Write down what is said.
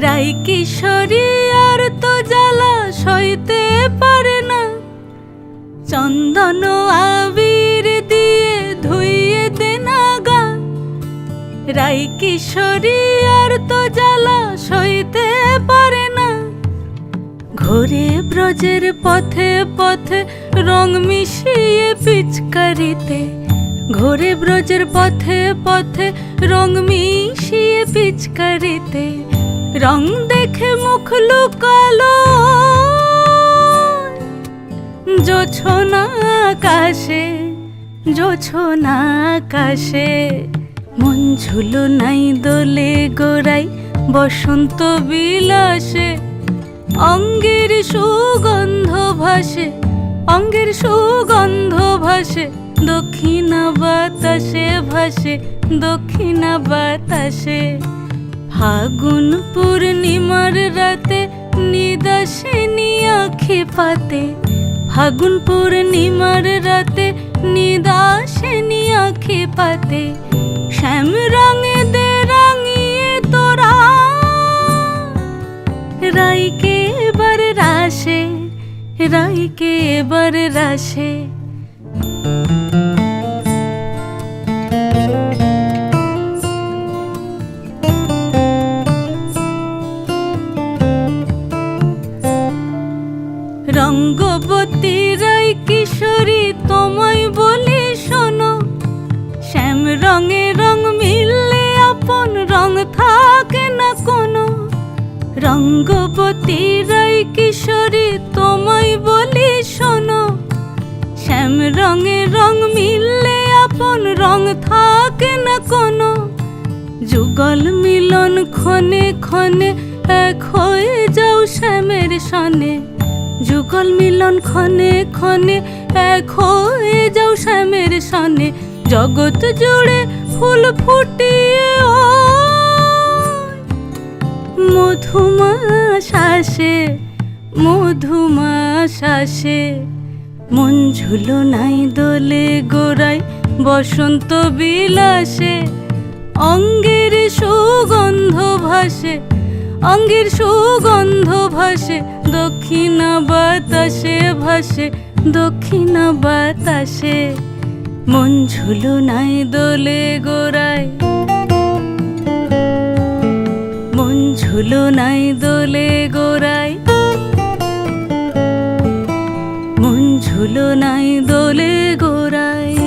রাই কিশোরী আর তো জ্বালা সইতে পারে না, চন্দন আবির দিয়ে ধুইয়ে দে না গা। রাই কিশোরী আর তো জ্বালা সইতে পারে না, ঘোরে ব্রজের পথে পথে রং মিশিয়ে পিচকারিতে। ঘোরে ব্রজের পথে পথে রং মিশিয়ে পিচকারিতে, রং দেখে মুখ লুকালো জোছনা আকাশে, জোছনা আকাশে। মন ঝুলো নাই দোলে গোড়াই বসন্ত বিলাসে, অঙ্গের সুগন্ধ ভাসে, অঙ্গের সুগন্ধ ভাসে, দক্ষিণা বাতাসে ভাসে, দক্ষিণা বাতাসে। ফাগুন পূর্ণিমার রাতে নিদাসিনী আঁখি পাতে, ফাগুন পূর্ণিমার রাতে নিদাসিনী আঁখি পাতে। শ্যাম রঙে দে রাঙিয়ে তোরা রাইকে এবার রাশে, রাইকে এবার রাশে। রঙ্গবতী রাই কিশোরী তোমায় বলি শোনো, শ্যাম রঙে রং মিললে আপন রং থাকে না কোনো। রঙ্গবতী রাই কিশোরী তোমায় বলি শোনো, শ্যাম রঙে রং মিললে আপন রং থাকে না কোনো। যুগল মিলন ক্ষণে ক্ষণে এক হয়ে যাও শ্যামের সনে, যুগল মিলন ক্ষণে ক্ষণে এক হয়ে যাও শ্যামের সনে। জগৎ জুড়ে ফুল ফুটিয়ে ও মধুমাশাসে, মধুমাশাসে। মন ঝুলো নাই দোলে গোড়াই বসন্ত বিলাসে, অঙ্গের সুগন্ধ ভাসে, অঙ্গের সুগন্ধ ভাসে, দক্ষিণা বাতাসে ভাসে, দক্ষিণা বাতাসে। মন ঝুলো নাই দোলে গোড়ায়, মন ঝুলো নাই দোলে গোড়ায়, মন ঝুলো নাই দোলে গোড়ায়।